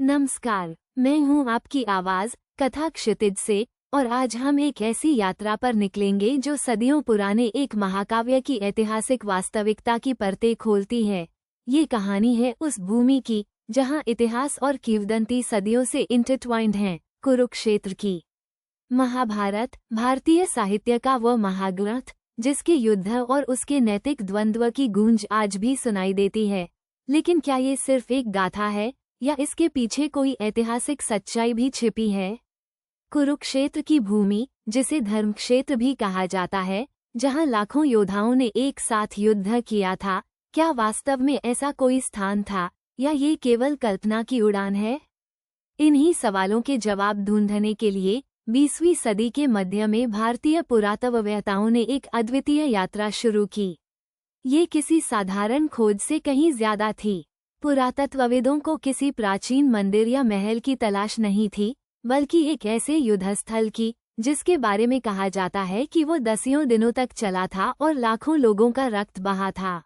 नमस्कार, मैं हूं आपकी आवाज कथा क्षितिज से और आज हम एक ऐसी यात्रा पर निकलेंगे जो सदियों पुराने एक महाकाव्य की ऐतिहासिक वास्तविकता की परतें खोलती है। ये कहानी है उस भूमि की जहां इतिहास और किंवदंती सदियों से इंटरट्वाइंड हैं, कुरुक्षेत्र की। महाभारत भारतीय साहित्य का वह महाग्रंथ जिसके युद्ध और उसके नैतिक द्वंद्व की गूंज आज भी सुनाई देती है। लेकिन क्या ये सिर्फ एक गाथा है या इसके पीछे कोई ऐतिहासिक सच्चाई भी छिपी है? कुरुक्षेत्र की भूमि, जिसे धर्मक्षेत्र भी कहा जाता है, जहां लाखों योद्धाओं ने एक साथ युद्ध किया था, क्या वास्तव में ऐसा कोई स्थान था या ये केवल कल्पना की उड़ान है? इन्हीं सवालों के जवाब ढूंढने के लिए 20वीं सदी के मध्य में भारतीय पुरातत्ववेत्ताओं ने एक अद्वितीय यात्रा शुरू की। ये किसी साधारण खोज से कहीं ज्यादा थी। पुरातत्वविदों को किसी प्राचीन मंदिर या महल की तलाश नहीं थी, बल्कि एक ऐसे युद्धस्थल की जिसके बारे में कहा जाता है कि वो दसियों दिनों तक चला था और लाखों लोगों का रक्त बहा था।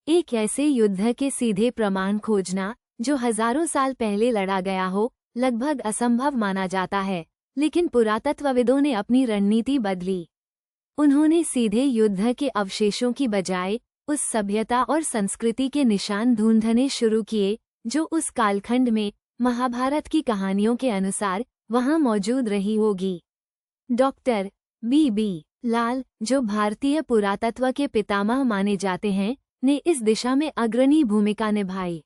एक ऐसे युद्ध के सीधे प्रमाण खोजना जो हजारों साल पहले लड़ा गया हो, लगभग असंभव माना जाता है, लेकिन पुरातत्वविदों ने अपनी रणनीति बदली। उन्होंने सीधे युद्ध के अवशेषों की बजाय उस सभ्यता और संस्कृति के निशान ढूंढने शुरू किए जो उस कालखंड में महाभारत की कहानियों के अनुसार वहां मौजूद रही होगी। डॉक्टर बी लाल, जो भारतीय पुरातत्व के पितामह माने जाते हैं, ने इस दिशा में अग्रणी भूमिका निभाई।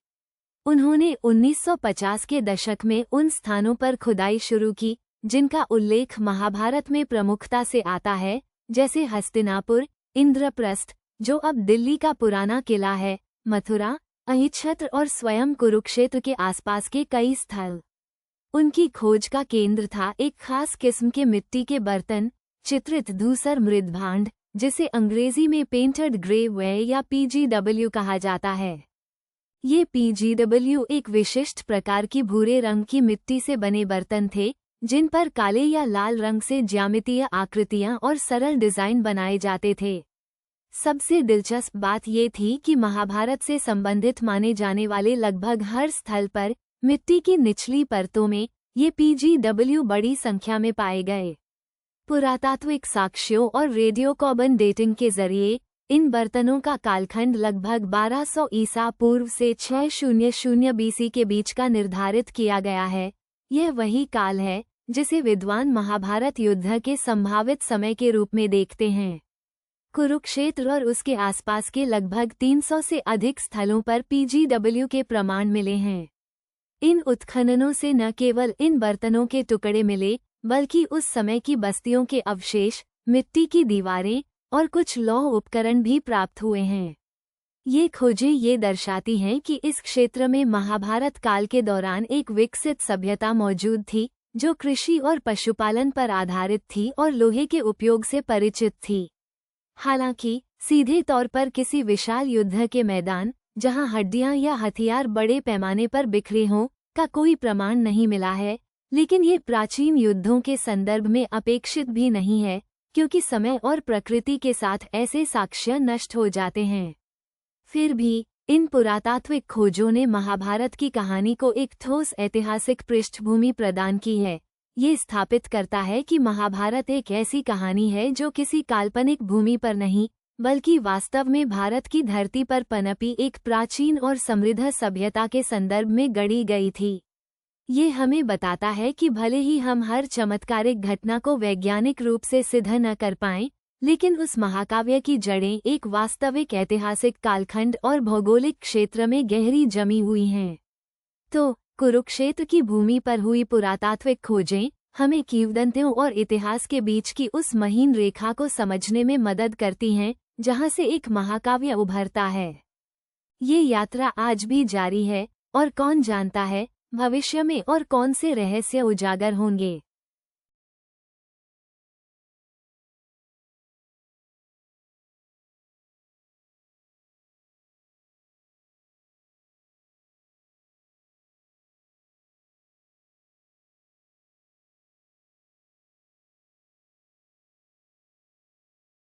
उन्होंने 1950 के दशक में उन स्थानों पर खुदाई शुरू की जिनका उल्लेख महाभारत में प्रमुखता से आता है, जैसे हस्तिनापुर, इंद्रप्रस्थ, जो अब दिल्ली का पुराना किला है, मथुरा, अहिच्छत्र और स्वयं कुरुक्षेत्र के आसपास के कई स्थल। उनकी खोज का केंद्र था एक खास किस्म के मिट्टी के बर्तन, चित्रित धूसर मृदभांड, जिसे अंग्रेजी में पेंटेड ग्रे वेयर या PGW कहा जाता है। ये PGW एक विशिष्ट प्रकार की भूरे रंग की मिट्टी से बने बर्तन थे, जिन पर काले या लाल रंग से ज्यामितीय आकृतियां और सरल डिजाइन बनाए जाते थे। सबसे दिलचस्प बात ये थी कि महाभारत से संबंधित माने जाने वाले लगभग हर स्थल पर मिट्टी की निचली परतों में ये PGW बड़ी संख्या में पाए गए। पुरातात्विक साक्ष्यों और रेडियोकार्बन डेटिंग के जरिए इन बर्तनों का कालखंड लगभग 1200 ईसा पूर्व से 600 BC के बीच का निर्धारित किया गया है। यह वही काल है जिसे विद्वान महाभारत युद्ध के संभावित समय के रूप में देखते हैं। कुरुक्षेत्र और उसके आसपास के लगभग 300 से अधिक स्थलों पर PGW के प्रमाण मिले हैं। इन उत्खननों से न केवल इन बर्तनों के टुकड़े मिले, बल्कि उस समय की बस्तियों के अवशेष, मिट्टी की दीवारें और कुछ लौह उपकरण भी प्राप्त हुए हैं। ये खोजें ये दर्शाती हैं कि इस क्षेत्र में महाभारत काल के दौरान एक विकसित सभ्यता मौजूद थी, जो कृषि और पशुपालन पर आधारित थी और लोहे के उपयोग से परिचित थी। हालांकि सीधे तौर पर किसी विशाल युद्ध के मैदान, जहां हड्डियां या हथियार बड़े पैमाने पर बिखरे हों, का कोई प्रमाण नहीं मिला है, लेकिन ये प्राचीन युद्धों के संदर्भ में अपेक्षित भी नहीं है, क्योंकि समय और प्रकृति के साथ ऐसे साक्ष्य नष्ट हो जाते हैं। फिर भी इन पुरातात्विक खोजों ने महाभारत की कहानी को एक ठोस ऐतिहासिक पृष्ठभूमि प्रदान की है। ये स्थापित करता है कि महाभारत एक ऐसी कहानी है जो किसी काल्पनिक भूमि पर नहीं, बल्कि वास्तव में भारत की धरती पर पनपी एक प्राचीन और समृद्ध सभ्यता के संदर्भ में गढ़ी गई थी। ये हमें बताता है कि भले ही हम हर चमत्कारिक घटना को वैज्ञानिक रूप से सिद्ध न कर पाएं, लेकिन उस महाकाव्य की जड़ें एक वास्तविक ऐतिहासिक कालखंड और भौगोलिक क्षेत्र में गहरी जमी हुई हैं। तो कुरुक्षेत्र की भूमि पर हुई पुरातात्विक खोजें हमें किंवदंतियों और इतिहास के बीच की उस महीन रेखा को समझने में मदद करती हैं, जहां से एक महाकाव्य उभरता है। ये यात्रा आज भी जारी है और कौन जानता है भविष्य में और कौन से रहस्य उजागर होंगे।